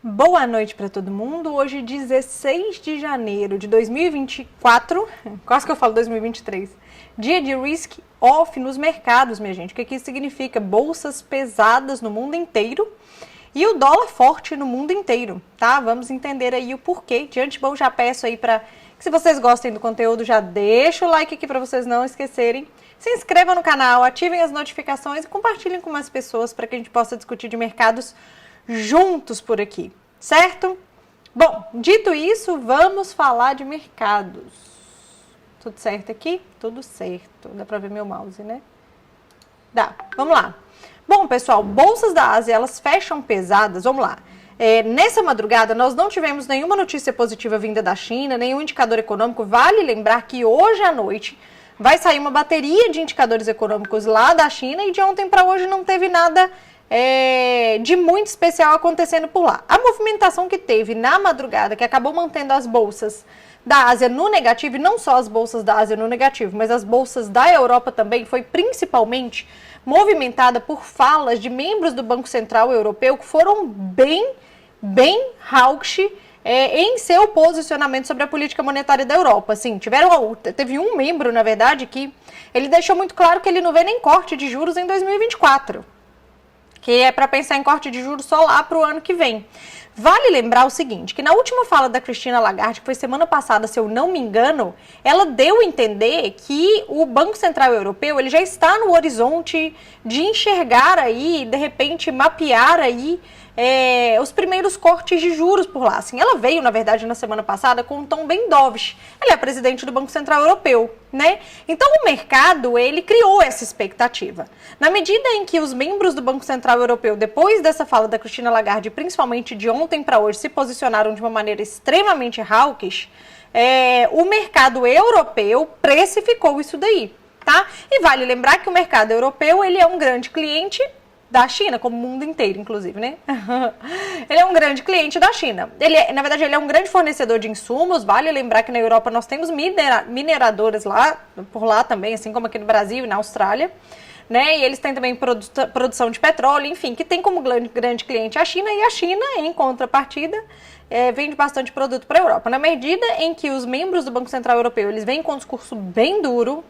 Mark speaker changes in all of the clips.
Speaker 1: Boa noite para todo mundo. Hoje, 16 de janeiro de 2024, quase que eu falo 2023, dia de risk off nos mercados, minha gente. O que isso significa? Bolsas pesadas no mundo inteiro e o dólar forte no mundo inteiro, tá? Vamos entender aí o porquê. De antemão, já peço aí para que, se vocês gostem do conteúdo, já deixa o like aqui para vocês não esquecerem. Se inscrevam no canal, ativem as notificações e compartilhem com mais pessoas para que a gente possa discutir de mercados juntos por aqui, certo? Bom, dito isso, vamos falar de mercados. Tudo certo aqui? Tudo certo. Dá para ver meu mouse, né? Dá. Vamos lá. Bom, pessoal, bolsas da Ásia, elas fecham pesadas. Vamos lá. Nessa madrugada, nós não tivemos nenhuma notícia positiva vinda da China, nenhum indicador econômico. Vale lembrar que hoje à noite vai sair uma bateria de indicadores econômicos lá da China e de ontem para hoje não teve nada de muito especial acontecendo por lá. A movimentação que teve na madrugada, que acabou mantendo as bolsas da Ásia no negativo, e não só as bolsas da Ásia no negativo, mas as bolsas da Europa também, foi principalmente movimentada por falas de membros do Banco Central Europeu que foram bem hawkish em seu posicionamento sobre a política monetária da Europa. Assim, teve um membro, na verdade, que ele deixou muito claro que ele não vê nem corte de juros em 2024. Que é para pensar em corte de juros só lá para o ano que vem. Vale lembrar o seguinte, que na última fala da Christine Lagarde, que foi semana passada, se eu não me engano, ela deu a entender que o Banco Central Europeu ele já está no horizonte de enxergar aí, de repente mapear aí os primeiros cortes de juros por lá. Assim, ela veio, na verdade, na semana passada com um tom bem dovish. Ela é a presidente do Banco Central Europeu, né? Então, o mercado, ele criou essa expectativa. Na medida em que os membros do Banco Central Europeu, depois dessa fala da Christine Lagarde, principalmente de ontem para hoje, se posicionaram de uma maneira extremamente hawkish, o mercado europeu precificou isso daí, tá? E vale lembrar que o mercado europeu, ele é um grande cliente da China, como o mundo inteiro, inclusive, né? Ele é um grande cliente da China. Na verdade, ele é um grande fornecedor de insumos. Vale lembrar que na Europa nós temos mineradoras por lá também, assim como aqui no Brasil e na Austrália, né? E eles têm também produção de petróleo, enfim, que tem como grande cliente a China, e a China, em contrapartida, vende bastante produto para a Europa. Na medida em que os membros do Banco Central Europeu, eles vêm com um discurso bem duro,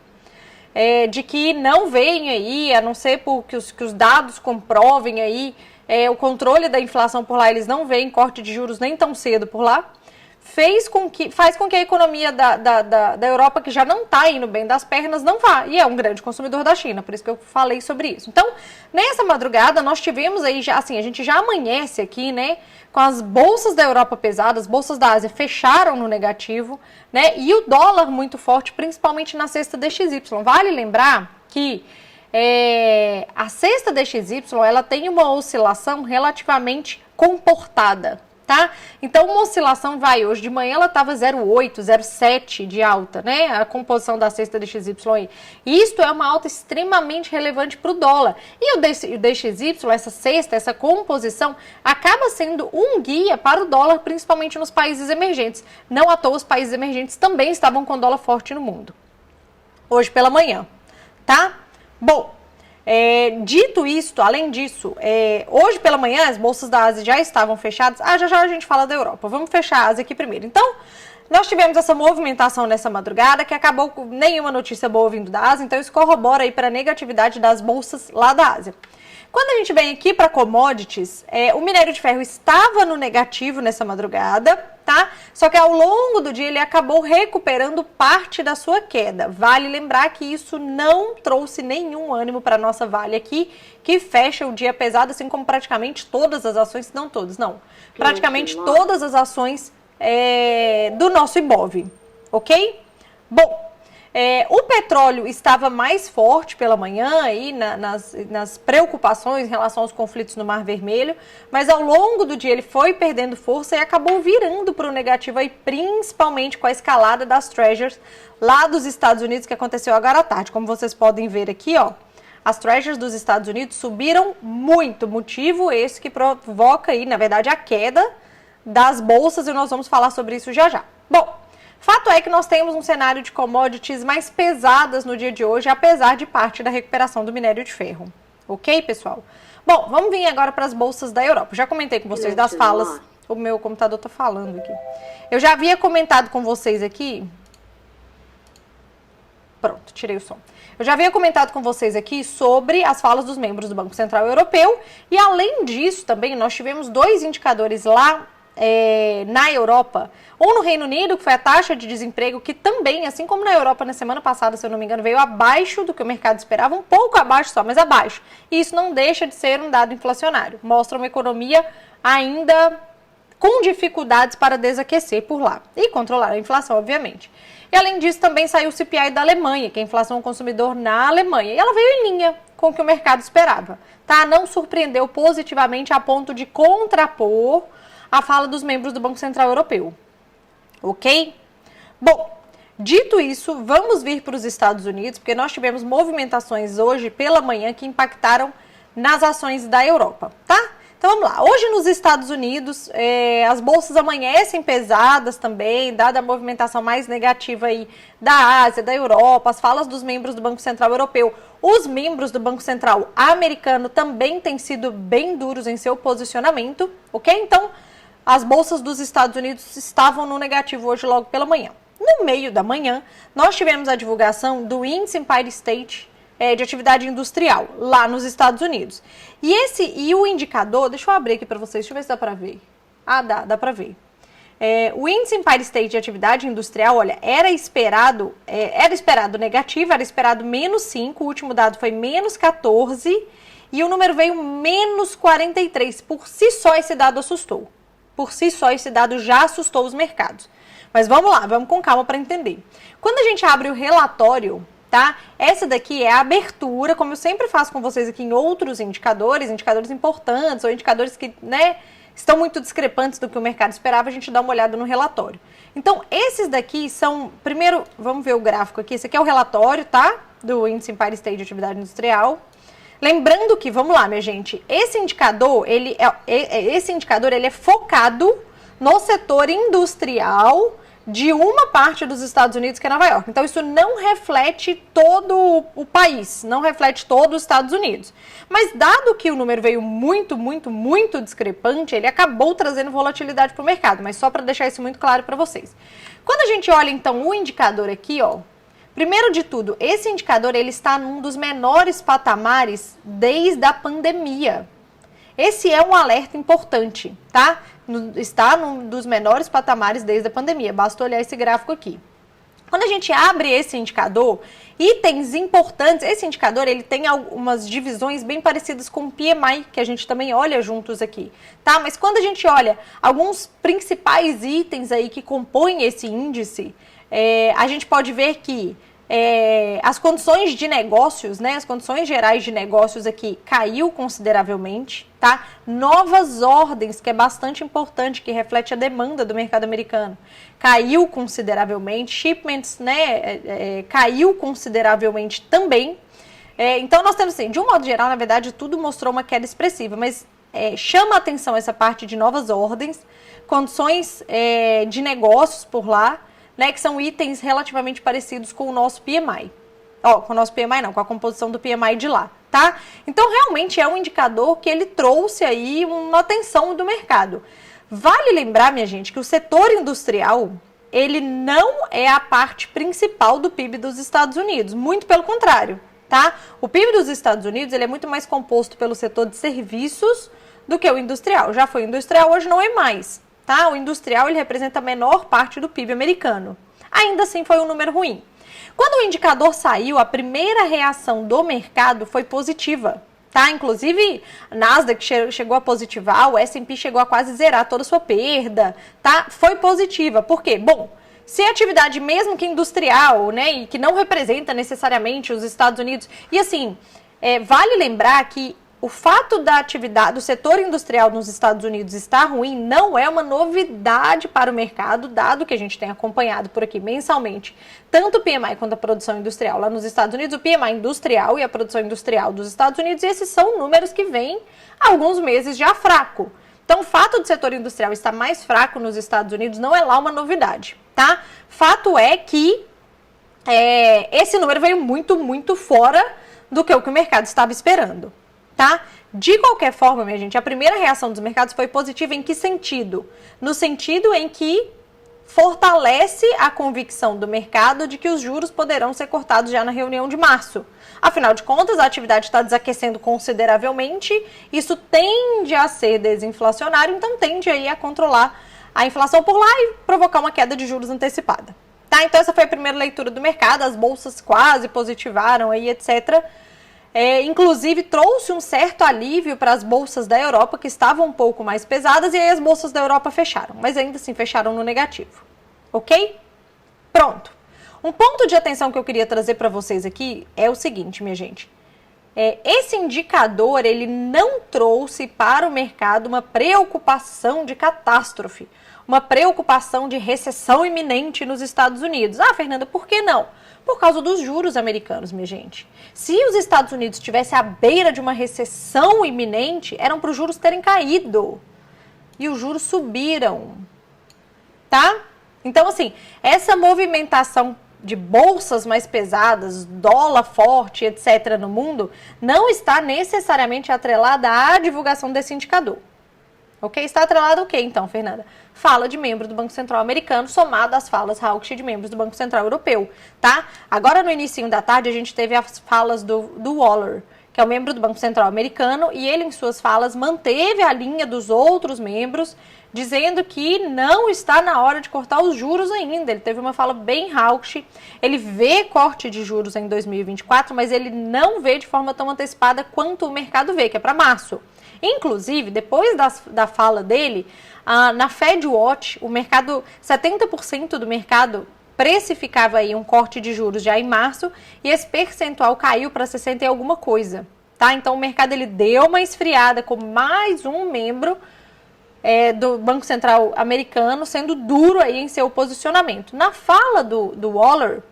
Speaker 1: de que não vem aí, a não ser que os dados comprovem aí o controle da inflação por lá, eles não veem corte de juros nem tão cedo por lá, faz com que a economia da Europa, que já não está indo bem das pernas, não vá. E é um grande consumidor da China, por isso que eu falei sobre isso. Então, nessa madrugada, nós tivemos aí, assim, a gente já amanhece aqui, né, com as bolsas da Europa pesadas, as bolsas da Ásia fecharam no negativo, né, e o dólar muito forte, principalmente na cesta DXY. Vale lembrar que a cesta DXY, ela tem uma oscilação relativamente comportada, tá? Então, uma oscilação vai, hoje de manhã ela estava 0,8, 0,7 de alta, né? A composição da cesta DXY aí. Isto é uma alta extremamente relevante para o dólar. E o DXY, essa cesta, essa composição, acaba sendo um guia para o dólar, principalmente nos países emergentes. Não à toa, os países emergentes também estavam com dólar forte no mundo. Hoje pela manhã, tá? Bom, dito isto, além disso, hoje pela manhã as bolsas da Ásia já estavam fechadas. Já a gente fala da Europa. Vamos fechar a Ásia aqui primeiro. Então, nós tivemos essa movimentação nessa madrugada que acabou com nenhuma notícia boa vindo da Ásia. Então, isso corrobora aí para a negatividade das bolsas lá da Ásia. Quando a gente vem aqui para commodities, o minério de ferro estava no negativo nessa madrugada, tá? Só que ao longo do dia ele acabou recuperando parte da sua queda. Vale lembrar que isso não trouxe nenhum ânimo para a nossa Vale aqui, que fecha o dia pesado, assim como praticamente todas as ações, não todas, não. Praticamente todas as ações do nosso Ibov, ok? Bom, o petróleo estava mais forte pela manhã aí nas preocupações em relação aos conflitos no Mar Vermelho, mas ao longo do dia ele foi perdendo força e acabou virando para o negativo aí, principalmente com a escalada das Treasuries lá dos Estados Unidos, que aconteceu agora à tarde. Como vocês podem ver aqui, ó, as Treasuries dos Estados Unidos subiram muito, motivo esse que provoca aí, na verdade, a queda das bolsas, e nós vamos falar sobre isso já já. Bom, fato é que nós temos um cenário de commodities mais pesadas no dia de hoje, apesar de parte da recuperação do minério de ferro. Ok, pessoal? Bom, vamos vir agora para as bolsas da Europa. Já comentei com vocês das falas O meu computador tá falando aqui. Eu já havia comentado com vocês aqui. Pronto, tirei o som. Eu já havia comentado com vocês aqui sobre as falas dos membros do Banco Central Europeu. E além disso, também nós tivemos 2 indicadores lá na Europa, ou no Reino Unido, que foi a taxa de desemprego, que também, assim como na Europa na semana passada, se eu não me engano, veio abaixo do que o mercado esperava, um pouco abaixo só, mas abaixo. E isso não deixa de ser um dado inflacionário. Mostra uma economia ainda com dificuldades para desaquecer por lá e controlar a inflação, obviamente. E além disso, também saiu o CPI da Alemanha, que é a inflação ao consumidor na Alemanha. E ela veio em linha com o que o mercado esperava, tá? Não surpreendeu positivamente a ponto de contrapor a fala dos membros do Banco Central Europeu. Ok? Bom, dito isso, vamos vir para os Estados Unidos, porque nós tivemos movimentações hoje pela manhã que impactaram nas ações da Europa, tá? Então vamos lá, hoje nos Estados Unidos, as bolsas amanhecem pesadas também, dada a movimentação mais negativa aí da Ásia, da Europa, as falas dos membros do Banco Central Europeu. Os membros do Banco Central americano também têm sido bem duros em seu posicionamento, ok? Então, as bolsas dos Estados Unidos estavam no negativo hoje logo pela manhã. No meio da manhã, nós tivemos a divulgação do índice Empire State de atividade industrial, lá nos Estados Unidos. E o indicador, deixa eu abrir aqui para vocês, deixa eu ver se dá para ver. Ah, dá para ver. O índice Empire State de atividade industrial, olha, era esperado negativo, era esperado -5, o último dado foi -14, e o número veio -43. Por si só, esse dado assustou. Por si só, esse dado já assustou os mercados. Mas vamos lá, vamos com calma para entender. Quando a gente abre o relatório, tá? Essa daqui é a abertura, como eu sempre faço com vocês aqui em outros indicadores importantes ou indicadores que, né, estão muito discrepantes do que o mercado esperava, a gente dá uma olhada no relatório. Então, esses daqui são, primeiro, vamos ver o gráfico aqui, esse aqui é o relatório, tá? Do índice Empire State de atividade industrial. Lembrando que, vamos lá, minha gente, esse indicador, ele é focado no setor industrial de uma parte dos Estados Unidos, que é Nova York. Então, isso não reflete todo o país, não reflete todos os Estados Unidos. Mas, dado que o número veio muito, muito, muito discrepante, ele acabou trazendo volatilidade para o mercado. Mas só para deixar isso muito claro para vocês. Quando a gente olha, então, o indicador aqui, ó, primeiro de tudo, esse indicador ele está num dos menores patamares desde a pandemia. Esse é um alerta importante, tá? Está num dos menores patamares desde a pandemia. Basta olhar esse gráfico aqui. Quando a gente abre esse indicador, itens importantes, esse indicador ele tem algumas divisões bem parecidas com o PMI, que a gente também olha juntos aqui, tá? Mas quando a gente olha alguns principais itens aí que compõem esse índice, a gente pode ver que as condições de negócios, né, as condições gerais de negócios aqui caiu consideravelmente, tá? Novas ordens, que é bastante importante, que reflete a demanda do mercado americano, caiu consideravelmente, shipments, né, caiu consideravelmente também. Então nós temos assim, de um modo geral, na verdade, tudo mostrou uma queda expressiva, mas chama a atenção essa parte de novas ordens, condições de negócios por lá, né, que são itens relativamente parecidos com o nosso PMI. Com o nosso PMI não, com a composição do PMI de lá, tá? Então, realmente é um indicador que ele trouxe aí uma atenção do mercado. Vale lembrar, minha gente, que o setor industrial, ele não é a parte principal do PIB dos Estados Unidos, muito pelo contrário, tá? O PIB dos Estados Unidos, ele é muito mais composto pelo setor de serviços do que o industrial. Já foi industrial, hoje não é mais. Tá? O industrial ele representa a menor parte do PIB americano. Ainda assim foi um número ruim. Quando o indicador saiu, a primeira reação do mercado foi positiva. Tá? Inclusive, a Nasdaq chegou a positivar, o S&P chegou a quase zerar toda a sua perda. Tá? Foi positiva. Por quê? Bom, se a atividade mesmo que industrial, né, e que não representa necessariamente os Estados Unidos, e assim, vale lembrar que o fato da atividade do setor industrial nos Estados Unidos estar ruim não é uma novidade para o mercado, dado que a gente tem acompanhado por aqui mensalmente, tanto o PMI quanto a produção industrial lá nos Estados Unidos, o PMI industrial e a produção industrial dos Estados Unidos, e esses são números que vêm há alguns meses já fraco. Então, o fato do setor industrial estar mais fraco nos Estados Unidos não é lá uma novidade, tá? Fato é que esse número veio muito, muito fora do que o mercado estava esperando. Tá? De qualquer forma, minha gente, a primeira reação dos mercados foi positiva em que sentido? No sentido em que fortalece a convicção do mercado de que os juros poderão ser cortados já na reunião de março. Afinal de contas, a atividade está desaquecendo consideravelmente, isso tende a ser desinflacionário, então tende aí a controlar a inflação por lá e provocar uma queda de juros antecipada. Tá? Então essa foi a primeira leitura do mercado, as bolsas quase positivaram aí, etc. Inclusive trouxe um certo alívio para as bolsas da Europa, que estavam um pouco mais pesadas, e aí as bolsas da Europa fecharam, mas ainda assim fecharam no negativo. Ok? Pronto. Um ponto de atenção que eu queria trazer para vocês aqui é o seguinte, minha gente. Esse indicador, ele não trouxe para o mercado uma preocupação de catástrofe, uma preocupação de recessão iminente nos Estados Unidos. Ah, Fernanda, por que não? Por causa dos juros americanos, minha gente. Se os Estados Unidos estivessem à beira de uma recessão iminente, eram para os juros terem caído. E os juros subiram. Tá? Então, assim, essa movimentação de bolsas mais pesadas, dólar forte, etc. no mundo, não está necessariamente atrelada à divulgação desse indicador. Ok? Está atrelado o quê, então, Fernanda? Fala de membro do Banco Central americano somado às falas hawkish de membros do Banco Central europeu, tá? Agora, no início da tarde, a gente teve as falas do Waller, que é o membro do Banco Central americano, e ele, em suas falas, manteve a linha dos outros membros, dizendo que não está na hora de cortar os juros ainda. Ele teve uma fala bem hawkish, ele vê corte de juros em 2024, mas ele não vê de forma tão antecipada quanto o mercado vê, que é para março. Inclusive, depois da fala dele, na Fed Watch, o mercado, 70% do mercado precificava aí um corte de juros já em março, e esse percentual caiu para 60 e alguma coisa, tá? Então o mercado ele deu uma esfriada com mais um membro do Banco Central americano sendo duro aí em seu posicionamento. Na fala do Waller,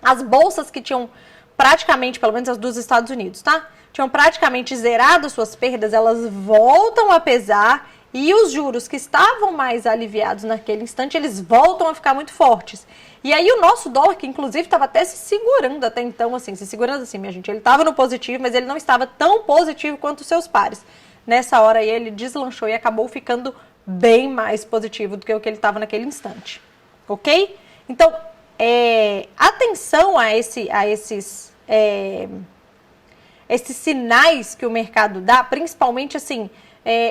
Speaker 1: as bolsas que tinham praticamente, pelo menos as dos Estados Unidos, tá? Tinham praticamente zerado suas perdas, elas voltam a pesar, e os juros que estavam mais aliviados naquele instante, eles voltam a ficar muito fortes. E aí o nosso dólar, que inclusive estava até se segurando até então, assim, minha gente, ele estava no positivo, mas ele não estava tão positivo quanto os seus pares. Nessa hora aí ele deslanchou e acabou ficando bem mais positivo do que o que ele estava naquele instante. Ok? Então, atenção a esses sinais que o mercado dá, principalmente assim,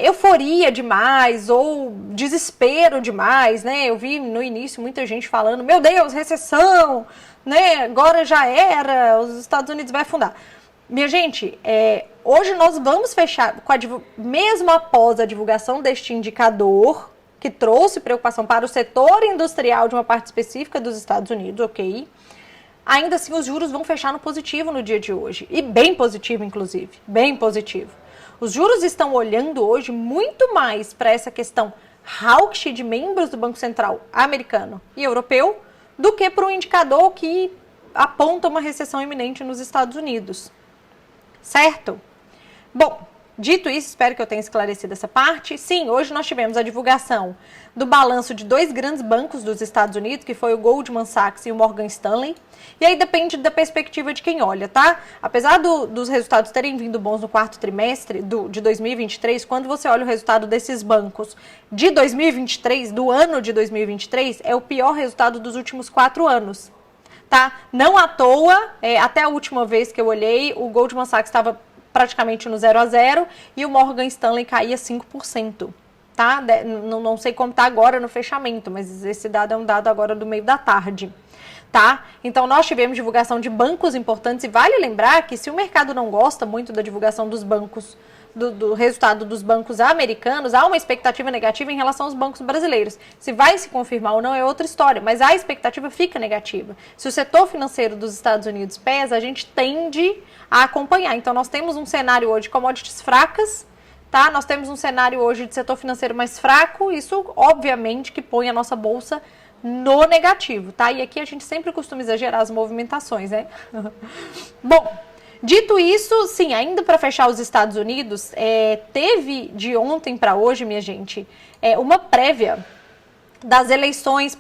Speaker 1: euforia demais ou desespero demais, né? Eu vi no início muita gente falando, meu Deus, recessão, né? Agora já era, os Estados Unidos vai afundar. Minha gente, hoje nós vamos fechar, mesmo após a divulgação deste indicador, que trouxe preocupação para o setor industrial de uma parte específica dos Estados Unidos, ok? Ainda assim, os juros vão fechar no positivo no dia de hoje. E bem positivo, inclusive. Bem positivo. Os juros estão olhando hoje muito mais para essa questão hawkish de membros do Banco Central americano e europeu do que para um indicador que aponta uma recessão iminente nos Estados Unidos. Certo? Bom, dito isso, espero que eu tenha esclarecido essa parte. Sim, hoje nós tivemos a divulgação do balanço de dois grandes bancos dos Estados Unidos, que foi o Goldman Sachs e o Morgan Stanley. E aí depende da perspectiva de quem olha, tá? Apesar dos resultados terem vindo bons no quarto trimestre de 2023, quando você olha o resultado desses bancos de 2023, do ano de 2023, é o pior resultado dos últimos 4 anos. Tá? Não à toa, até a última vez que eu olhei, o Goldman Sachs estava praticamente no 0 a 0 e o Morgan Stanley caía 5%. Tá? Não sei como está agora no fechamento, mas esse dado é um dado agora do meio da tarde. Tá? Então nós tivemos divulgação de bancos importantes, e vale lembrar que se o mercado não gosta muito da divulgação dos bancos, do resultado dos bancos americanos, há uma expectativa negativa em relação aos bancos brasileiros. Se vai se confirmar ou não é outra história, mas a expectativa fica negativa. Se o setor financeiro dos Estados Unidos pesa, a gente tende a acompanhar. Então nós temos um cenário hoje de commodities fracas, tá? Nós temos um cenário hoje de setor financeiro mais fraco, isso obviamente que põe a nossa bolsa no negativo, tá? E aqui a gente sempre costuma exagerar as movimentações, né? Bom, dito isso, sim, ainda para fechar os Estados Unidos, teve de ontem para hoje, minha gente, uma prévia das eleições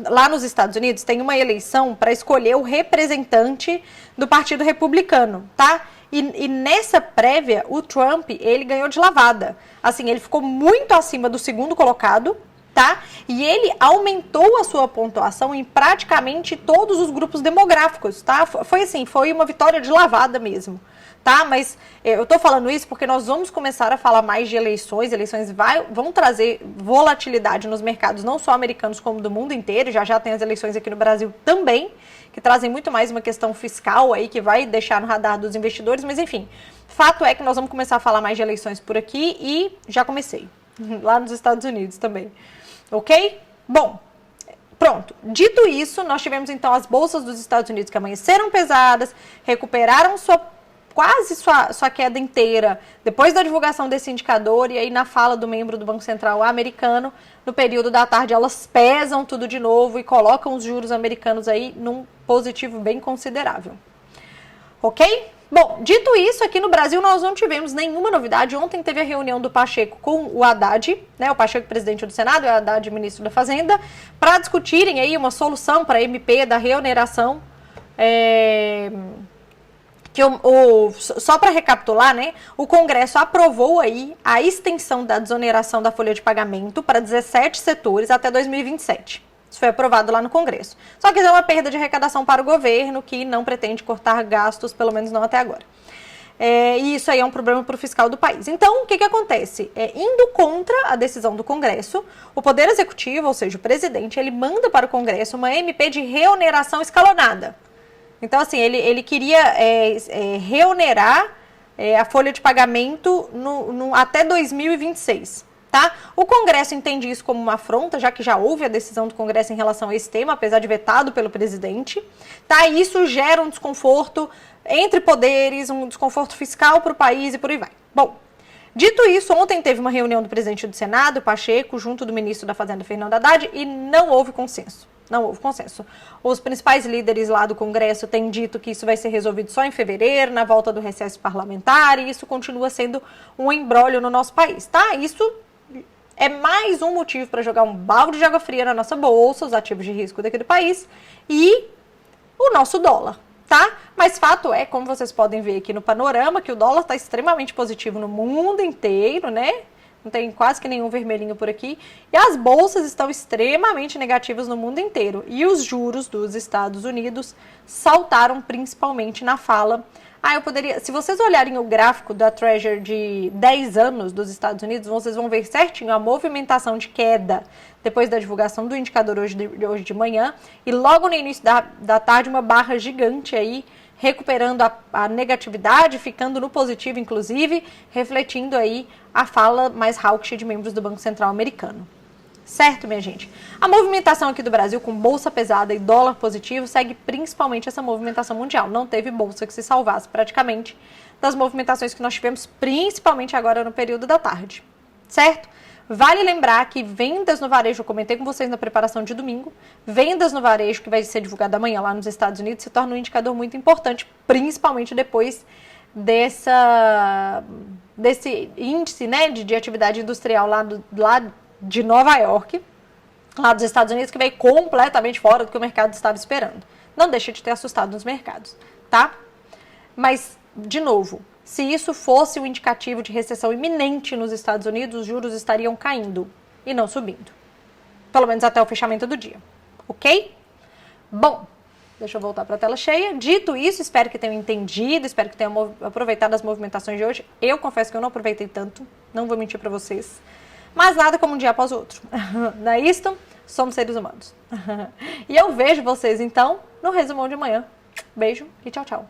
Speaker 1: lá nos Estados Unidos. Tem uma eleição para escolher o representante do Partido Republicano, tá? E nessa prévia, o Trump, ele ganhou de lavada. Assim, ele ficou muito acima do segundo colocado, tá? E ele aumentou a sua pontuação em praticamente todos os grupos demográficos, tá? Foi assim, foi uma vitória de lavada mesmo, tá? Mas eu tô falando isso porque nós vamos começar a falar mais de eleições. Eleições vão trazer volatilidade nos mercados, não só americanos como do mundo inteiro. Já tem as eleições aqui no Brasil também, que trazem muito mais uma questão fiscal aí, que vai deixar no radar dos investidores, mas enfim, fato é que nós vamos começar a falar mais de eleições por aqui e já comecei, lá nos Estados Unidos também, ok? Bom, pronto, dito isso, nós tivemos então as bolsas dos Estados Unidos que amanheceram pesadas, recuperaram quase sua queda inteira depois da divulgação desse indicador, e aí na fala do membro do Banco Central americano, no período da tarde elas pesam tudo de novo e colocam os juros americanos aí num positivo bem considerável. Ok? Bom, dito isso, aqui no Brasil nós não tivemos nenhuma novidade. Ontem teve a reunião do Pacheco com o Haddad, né, o Pacheco presidente do Senado e o Haddad ministro da Fazenda, para discutirem aí uma solução para a MP da reoneração. Só para recapitular, né, o Congresso aprovou aí a extensão da desoneração da folha de pagamento para 17 setores até 2027. Isso foi aprovado lá no Congresso. Só que isso é uma perda de arrecadação para o governo, que não pretende cortar gastos, pelo menos não até agora. E isso aí é um problema para o fiscal do país. Então, o que acontece? Indo contra a decisão do Congresso, o Poder Executivo, ou seja, o presidente, ele manda para o Congresso uma MP de reoneração escalonada. Então, assim, ele queria reonerar a folha de pagamento até 2026. Tá? O Congresso entende isso como uma afronta, já que já houve a decisão do Congresso em relação a esse tema, apesar de vetado pelo presidente. Tá? E isso gera um desconforto entre poderes, um desconforto fiscal para o país e por aí vai. Bom, dito isso, ontem teve uma reunião do presidente do Senado, Pacheco, junto do ministro da Fazenda, Fernando Haddad, e não houve consenso. Não houve consenso. Os principais líderes lá do Congresso têm dito que isso vai ser resolvido só em fevereiro, na volta do recesso parlamentar, e isso continua sendo um imbróglio no nosso país, tá? Isso é mais um motivo para jogar um balde de água fria na nossa bolsa, os ativos de risco daqui do país, e o nosso dólar, tá? Mas fato é, como vocês podem ver aqui no panorama, que o dólar está extremamente positivo no mundo inteiro, né? Não tem quase que nenhum vermelhinho por aqui. E as bolsas estão extremamente negativas no mundo inteiro. E os juros dos Estados Unidos saltaram principalmente na fala. Se vocês olharem o gráfico da Treasury de 10 anos dos Estados Unidos, vocês vão ver certinho a movimentação de queda depois da divulgação do indicador hoje de manhã. E logo no início da tarde, uma barra gigante aí, recuperando a negatividade, ficando no positivo, inclusive, refletindo aí a fala mais hawkish de membros do Banco Central americano. Certo, minha gente? A movimentação aqui do Brasil com bolsa pesada e dólar positivo segue principalmente essa movimentação mundial. Não teve bolsa que se salvasse praticamente das movimentações que nós tivemos, principalmente agora no período da tarde. Certo? Vale lembrar que vendas no varejo, eu comentei com vocês na preparação de domingo, vendas no varejo, que vai ser divulgada amanhã lá nos Estados Unidos, se torna um indicador muito importante, principalmente depois desse índice, né, de atividade industrial lá de Nova York, lá dos Estados Unidos, que veio completamente fora do que o mercado estava esperando. Não deixa de ter assustado nos mercados, tá? Mas, de novo, se isso fosse um indicativo de recessão iminente nos Estados Unidos, os juros estariam caindo e não subindo. Pelo menos até o fechamento do dia, ok? Bom, deixa eu voltar para a tela cheia. Dito isso, espero que tenham entendido, espero que tenham aproveitado as movimentações de hoje. Eu confesso que eu não aproveitei tanto, não vou mentir para vocês. Mas nada como um dia após o outro. Não é isto? Somos seres humanos. E eu vejo vocês, então, no resumão de amanhã. Beijo e tchau, tchau.